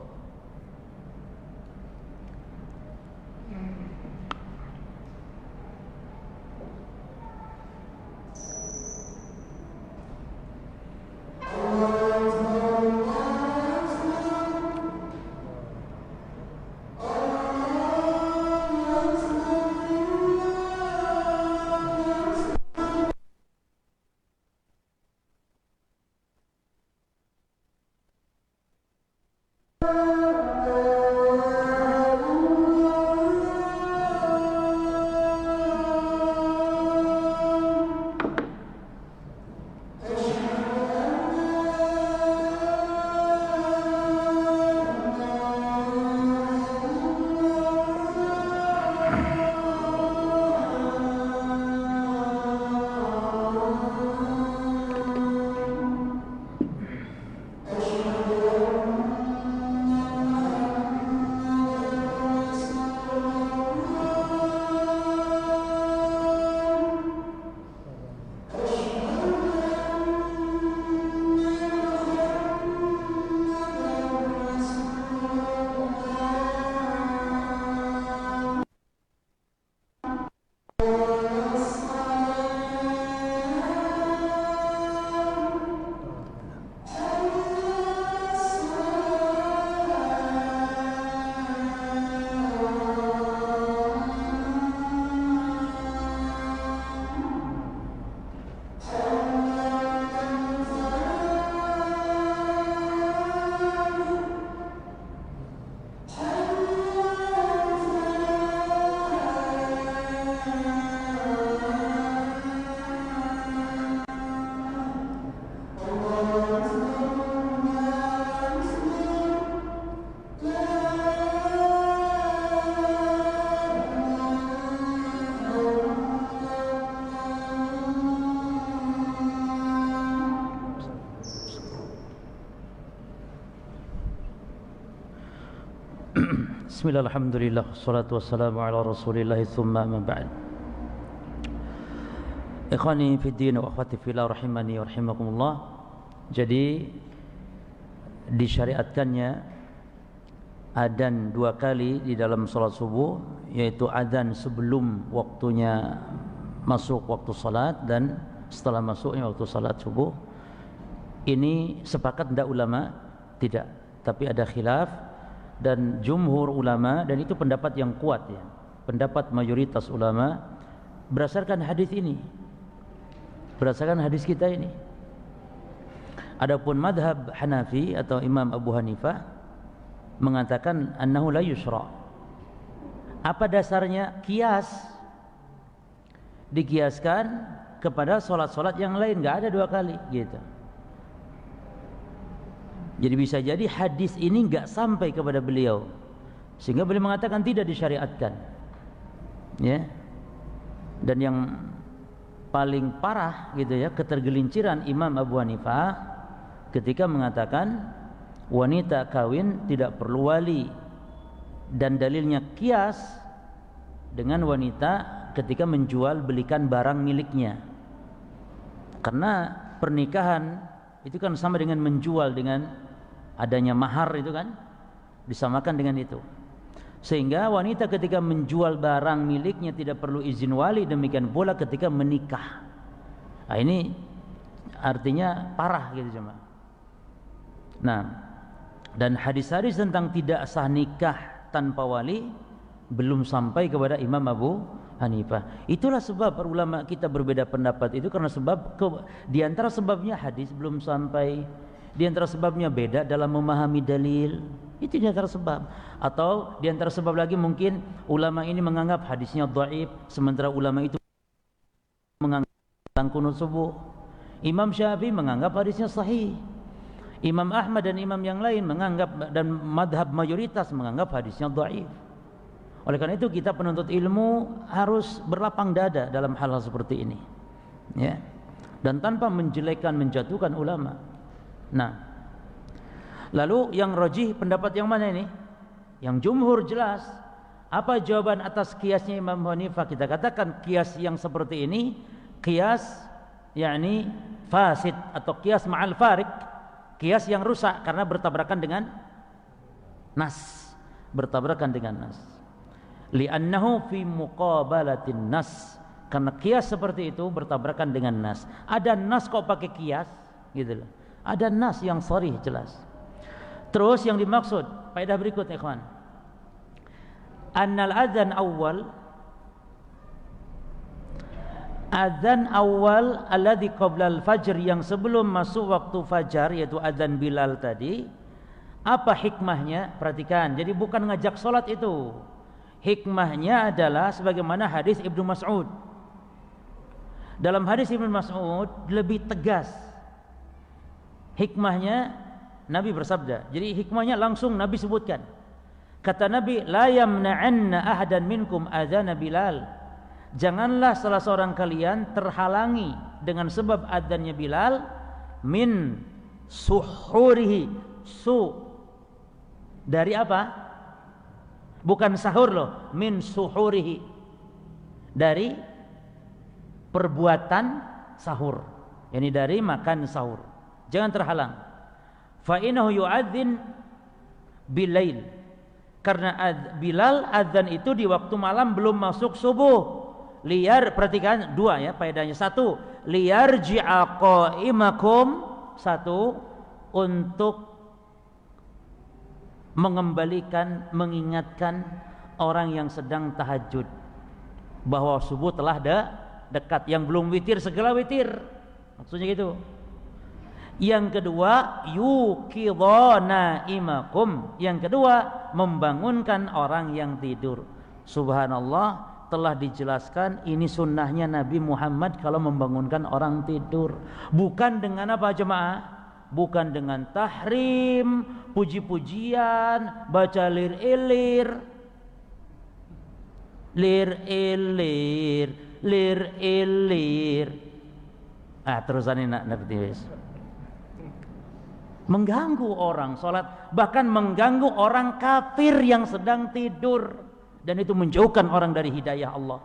Bismillah, alhamdulillah, wassalatu wassalamu ala rasulillah, thumma amma ba'd. Ikhwani fiddin wa akhwati fillah rahimani wa rahimakumullah. Jadi disyariatkannya adzan 2 kali di dalam salat subuh, yaitu adzan sebelum waktunya masuk waktu salat dan setelah masuknya waktu salat subuh. Ini sepakat tidak ulama? Tidak, tapi ada khilaf. Dan jumhur ulama, dan itu pendapat yang kuat ya, pendapat mayoritas ulama berdasarkan hadis ini, berdasarkan hadis kita ini. Adapun madhab Hanafi atau Imam Abu Hanifah mengatakan annahu la yusra. Apa dasarnya? Kias, dikiaskan kepada solat-solat yang lain, nggak ada 2 kali gitu. Jadi bisa jadi hadis ini enggak sampai kepada beliau, sehingga beliau mengatakan tidak disyariatkan. Ya. Dan yang paling parah gitu ya, ketergelinciran Imam Abu Hanifah ketika mengatakan wanita kawin tidak perlu wali, dan dalilnya kias dengan wanita ketika menjual belikan barang miliknya. Karena pernikahan itu kan sama dengan menjual, dengan adanya mahar itu kan disamakan dengan itu. Sehingga wanita ketika menjual barang miliknya tidak perlu izin wali, demikian pula ketika menikah. Nah, ini artinya parah gitu jemaah. Nah, dan hadis-hadis tentang tidak sah nikah tanpa wali belum sampai kepada Imam Abu Hanifah. Itulah sebab para ulama kita berbeda pendapat itu, karena sebab di antara sebabnya hadis belum sampai, di antara sebabnya beda dalam memahami dalil. Itu di antara sebab. Atau di antara sebab lagi mungkin ulama ini menganggap hadisnya dhaif, sementara ulama itu menganggap tentang kunut subuh. Imam Syafi'i menganggap hadisnya sahih. Imam Ahmad dan imam yang lain menganggap, dan madhab mayoritas menganggap hadisnya dhaif. Oleh karena itu kita penuntut ilmu harus berlapang dada dalam hal-hal seperti ini. ya, dan tanpa menjelekkan menjatuhkan ulama. Nah, lalu yang rajih pendapat yang mana ini? Yang jumhur jelas. Apa jawaban atas kiasnya Imam Hanifah? Kita katakan kias yang seperti ini kias yakni fasid atau kias ma'al farik, kias yang rusak karena bertabrakan dengan nas, bertabrakan dengan nas. Li'annahu fi muqabalatin nas, karena kias seperti itu bertabrakan dengan nas. Ada nas kok pakai kias gitu loh. Ada nas yang sharih jelas. Terus yang dimaksud faedah berikut ikhwan, annal adzan awal, adzan awal alladzi qabla al-fajr, yang sebelum masuk waktu fajar, yaitu adzan Bilal tadi. Apa hikmahnya? Perhatikan, jadi bukan ngajak salat itu. Hikmahnya adalah sebagaimana hadis Ibnu Mas'ud. Dalam hadis Ibnu Mas'ud lebih tegas. Hikmahnya Nabi bersabda. Jadi hikmahnya langsung Nabi sebutkan. Kata Nabi, la yamna'anna ahadan minkum adzana Bilal. Janganlah salah seorang kalian terhalangi dengan sebab adzannya Bilal min suhurihi. Dari apa? Bukan sahur loh, min suhurihi, dari perbuatan sahur, yani dari makan sahur. Jangan terhalang. Fa innahu yu'adzin bilail, karena Bilal adzan itu di waktu malam belum masuk subuh. Liar, perhatikan dua ya faedahnya. Satu, liyarji'a qa'imakum, satu, untuk mengembalikan, mengingatkan orang yang sedang tahajud bahwa subuh telah dekat. Yang belum witir segera witir, maksudnya gitu. Yang kedua, yuqidhana imakum, yang kedua membangunkan orang yang tidur. Subhanallah, telah dijelaskan ini sunnahnya Nabi Muhammad kalau membangunkan orang tidur. Bukan dengan apa jemaah? Bukan dengan tahrim, puji-pujian, baca lir-ilir, lir-ilir. Terusan ini nak ngerti. Mengganggu orang sholat, bahkan mengganggu orang kafir yang sedang tidur, dan itu menjauhkan orang dari hidayah Allah.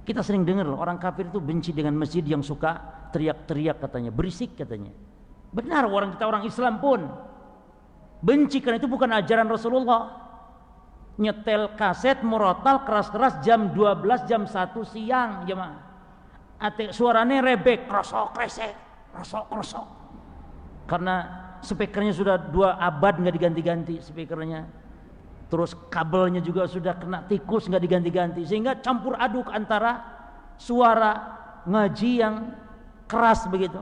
Kita sering dengar orang kafir itu benci dengan masjid yang suka teriak-teriak katanya, berisik katanya. Benar, orang Islam pun benci karena itu bukan ajaran Rasulullah. Nyetel kaset murotal keras-keras jam 12, jam 1 siang jemaah. Suaranya rebek, krosok-kresek, krosok-krosok. Karena speakernya sudah 2 abad nggak diganti-ganti speakernya. Terus kabelnya juga sudah kena tikus nggak diganti-ganti, sehingga campur aduk antara suara ngaji yang keras begitu.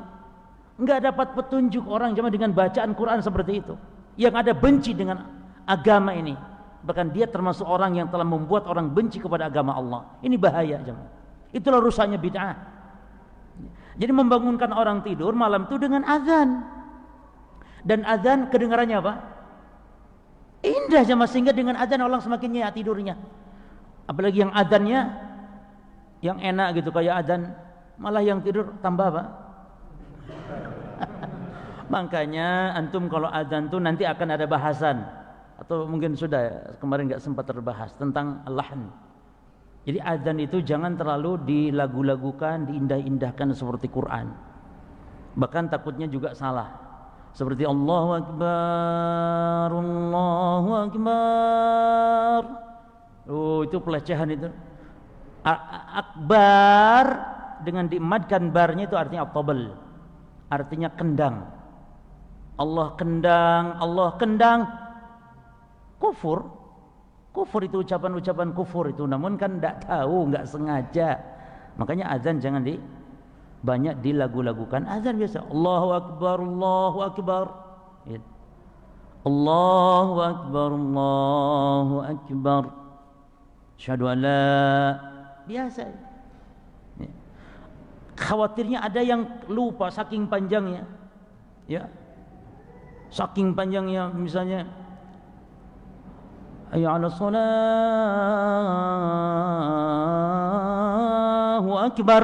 Enggak dapat petunjuk orang jemaah dengan bacaan Quran seperti itu. Yang ada benci dengan agama ini. Bahkan dia termasuk orang yang telah membuat orang benci kepada agama Allah. Ini bahaya jemaah. Itulah rusaknya bid'ah. Jadi membangunkan orang tidur malam itu dengan azan. Dan azan kedengarannya apa? Indah jemaah, sehingga dengan azan orang semakin nyenyak tidurnya. Apalagi yang azannya yang enak gitu kayak azan, malah yang tidur tambah apa? Makanya antum kalau adzan tuh nanti akan ada bahasan, atau mungkin sudah kemarin nggak sempat terbahas tentang lahn. Jadi adzan itu jangan terlalu dilagu-lagukan, diindah-indahkan seperti Quran. Bahkan takutnya juga salah. Seperti Allahu Akbar, Allahu Akbar. Oh, itu pelecehan itu. Akbar dengan diimatkan barnya itu artinya at-tabal. Artinya kendang. Allah kendang, Allah kendang. Kufur itu ucapan-ucapan kufur itu. Namun kan tidak tahu, nggak sengaja. Makanya azan jangan banyak dilagu-lagukan. Azan biasa, Allahu Akbar, Allahu Akbar. Allahu Akbar, Allahu Akbar. Asyhadu an la, biasa. Khawatirnya ada yang lupa saking panjangnya. Ya. Saking panjangnya misalnya hayya 'alas shalah, Allahu akbar.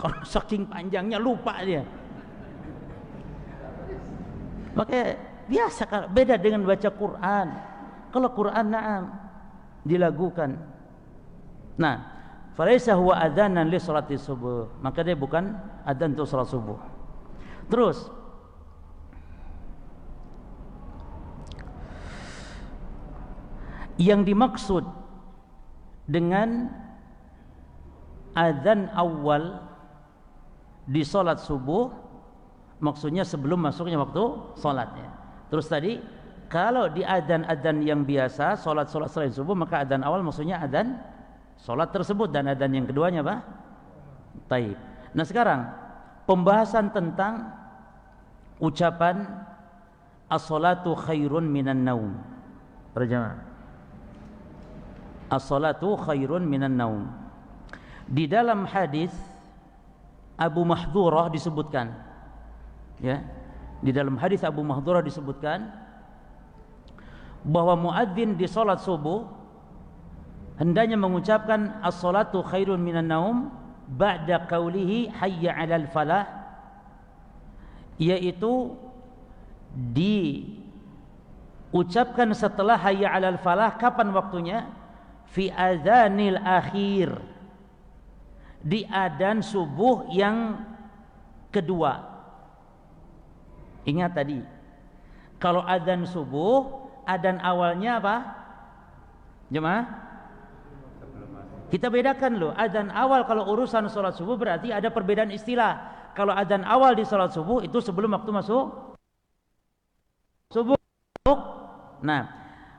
Kalau saking panjangnya lupa dia. Makanya biasa, beda dengan baca Quran. Kalau Quran na'am dilagukan. Nah, falaisa huwa adzanan li sholati subuh. Maka dia bukan adzan untuk salat subuh. Terus yang dimaksud dengan adzan awal di salat subuh maksudnya sebelum masuknya waktu salatnya. Terus tadi kalau di adzan-adzan yang biasa salat-salat selain subuh maka adzan awal maksudnya adzan salat tersebut, dan adzan yang keduanya apa? Taib. Nah sekarang pembahasan tentang ucapan as-salatu khairun minan naum. Berjamaah. As-salatu khairun minan naum. Di dalam hadis Abu Mahdhurah disebutkan, ya, di dalam hadis Abu Mahdhurah disebutkan bahwa muadzin di salat subuh hendaknya mengucapkan as-salatu khairun minan naum ba'da qaulihi hayya 'alal falah, yaitu diucapkan setelah hayya 'alal falah. Kapan waktunya? Fi adzanil akhir, di adzan subuh yang kedua. Ingat tadi, kalau adzan subuh, adzan awalnya apa? Jemaah, kita bedakan loh. Adzan awal kalau urusan sholat subuh berarti ada perbedaan istilah. Kalau adzan awal di sholat subuh itu sebelum waktu masuk subuh. Nah,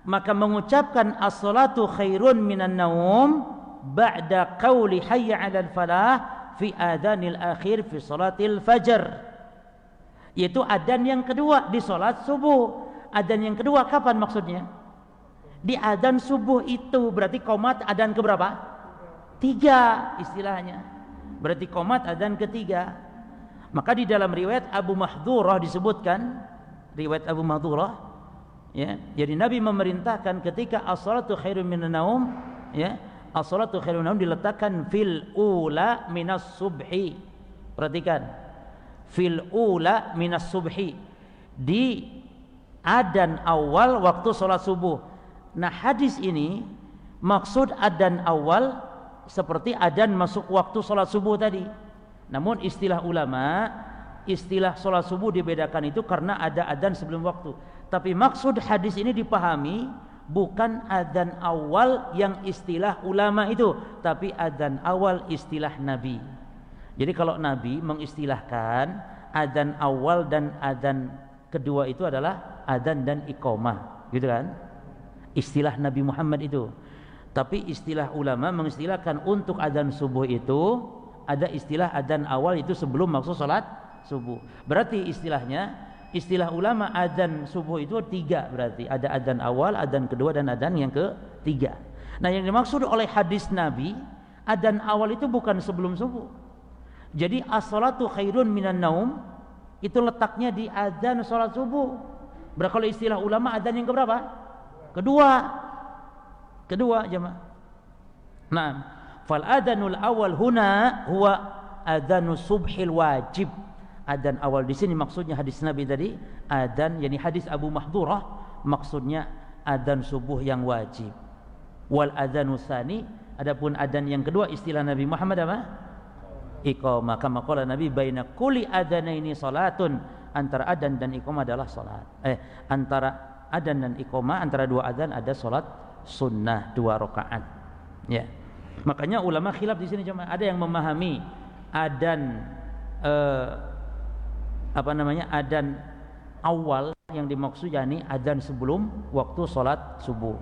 maka mengucapkan as-salatu khairun minan naum ba'da qauli hayya 'alal falah fi adzanil akhir fi salatil fajr, yaitu adzan yang kedua di salat subuh. Adzan yang kedua kapan maksudnya? Di adzan subuh itu berarti qomat adzan keberapa? 3 istilahnya. Berarti qomat adzan ketiga. Maka di dalam riwayat Abu Mahdhurah disebutkan, riwayat Abu Mahdhurah, ya, jadi Nabi memerintahkan ketika as-salatu khairun minan naum, ya, as-salatu khairun minan naum diletakkan fil ula minas subhi. Perhatikan, fil ula minas subhi, di adzan awal waktu salat subuh. Nah, hadis ini maksud adzan awal seperti adzan masuk waktu salat subuh tadi. Namun istilah ulama, istilah salat subuh dibedakan itu karena ada adzan sebelum waktu. Tapi maksud hadis ini dipahami bukan adzan awal yang istilah ulama itu, tapi adzan awal istilah Nabi. Jadi kalau Nabi mengistilahkan adzan awal dan adzan kedua itu adalah adzan dan iqamah, gitu kan? Istilah Nabi Muhammad itu. Tapi istilah ulama mengistilahkan untuk adzan subuh itu ada istilah adzan awal itu sebelum masuk salat subuh. Berarti istilahnya, istilah ulama adzan subuh itu 3, berarti ada adzan awal, adzan kedua, dan adzan yang ketiga. Nah, yang dimaksud oleh hadis Nabi, adzan awal itu bukan sebelum subuh. Jadi as-salatu khairun minan naum itu letaknya di adzan salat subuh. Berarti kalau istilah ulama adzan yang keberapa? Kedua jemaah. Nah, fal adzanul awal huna huwa adzanus subhil wajib. Adzan awal di sini maksudnya hadis Nabi tadi, adzan yakni hadis Abu Mahdhurah maksudnya adzan subuh yang wajib. Wal adzanu tsani, adapun adzan yang kedua istilah Nabi Muhammad apa? Iqamah. Kama qala Nabi baina kulli adzanaini salatun, antara adzan dan iqamah adalah salat. Antara adzan dan iqamah, antara dua adzan ada salat sunnah 2 rakaat. Ya. Makanya ulama khilaf di sini cuma ada yang memahami adzan adzan awal yang dimaksud yakni adzan sebelum waktu salat subuh.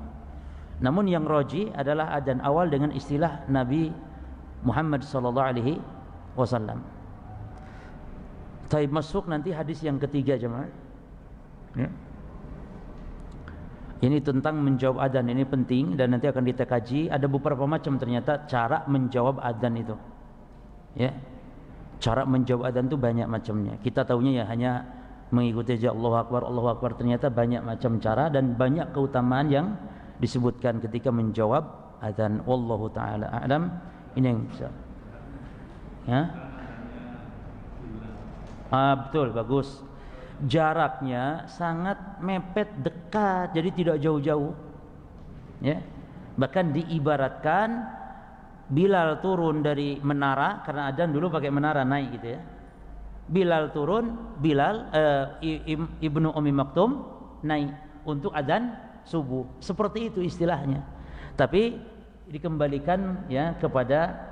Namun yang rajih adalah adzan awal dengan istilah Nabi Muhammad sallallahu alaihi wasallam. Taib, masuk nanti hadis yang ketiga jemaah. Ya. Ini tentang menjawab adzan, ini penting dan nanti akan kita kaji. Ada beberapa macam ternyata cara menjawab adzan itu. Ya. Cara menjawab adzan itu banyak macamnya. Kita tahunya ya hanya mengikuti aja Allahu Akbar, Allahu Akbar. Ternyata banyak macam cara dan banyak keutamaan yang disebutkan ketika menjawab adzan. Wallahu taala a'lam. Ini yang bisa. Ya. Betul, bagus. Jaraknya sangat mepet, dekat, jadi tidak jauh-jauh. Ya. Bahkan diibaratkan Bilal turun dari menara, karena adzan dulu pakai menara naik gitu ya. Bilal turun, Ibnu Ummi Maktum naik untuk adzan subuh. Seperti itu istilahnya. Tapi dikembalikan ya kepada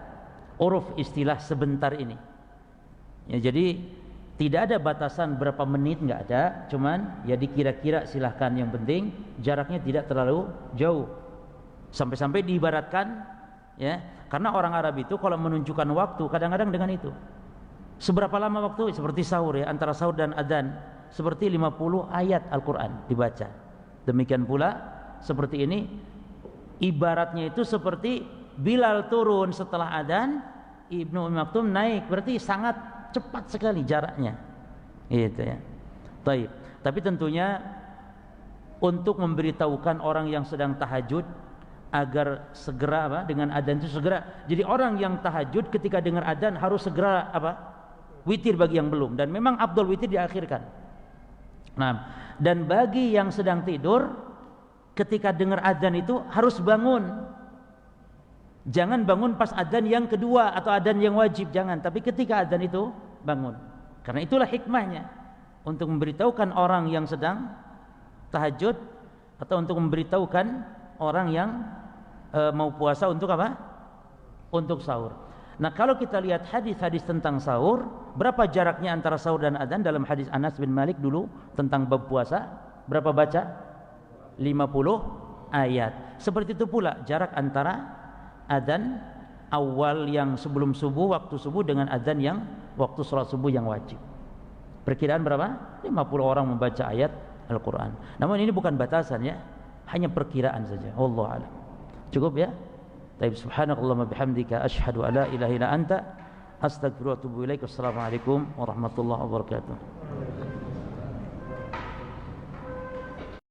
uruf istilah sebentar ini. Ya, jadi tidak ada batasan berapa menit, nggak ada, cuman ya dikira-kira silahkan, yang penting jaraknya tidak terlalu jauh. Sampai-sampai diibaratkan ya, karena orang Arab itu kalau menunjukkan waktu kadang-kadang dengan itu. Seberapa lama waktu? Seperti sahur ya, antara sahur dan adzan seperti 50 ayat Al-Qur'an dibaca. Demikian pula seperti ini ibaratnya itu seperti Bilal turun setelah adzan, Ibnu Ummi Maktum naik, berarti sangat cepat sekali jaraknya. Gitu ya. Baik. Tapi tentunya untuk memberitahukan orang yang sedang tahajud agar segera dengan adzan itu segera. Jadi orang yang tahajud ketika dengar adzan harus segera witir bagi yang belum, dan memang afdal witir diakhirkan. Nah, dan bagi yang sedang tidur ketika dengar adzan itu harus bangun. Jangan bangun pas adzan yang kedua atau adzan yang wajib, jangan, tapi ketika adzan itu bangun. Karena itulah hikmahnya, untuk memberitahukan orang yang sedang tahajud atau untuk memberitahukan orang yang mau puasa untuk apa? Untuk sahur. Nah, kalau kita lihat hadis-hadis tentang sahur, berapa jaraknya antara sahur dan adzan? Dalam hadis Anas bin Malik dulu tentang bab puasa, berapa baca? 50 ayat. Seperti itu pula jarak antara adzan awal yang sebelum subuh, waktu subuh, dengan adzan yang waktu sholat subuh yang wajib. Perkiraan berapa? 50 orang membaca ayat Al-Quran. Namun ini bukan batasan ya, hanya perkiraan saja. Wallahu a'lam. Cukup ya? Taib, subhanakallahumma bihamdika asyhadu an la ilaha illa anta astaghfiruka wa atubu ilaik. Wassalamualaikum warahmatullahi wabarakatuh.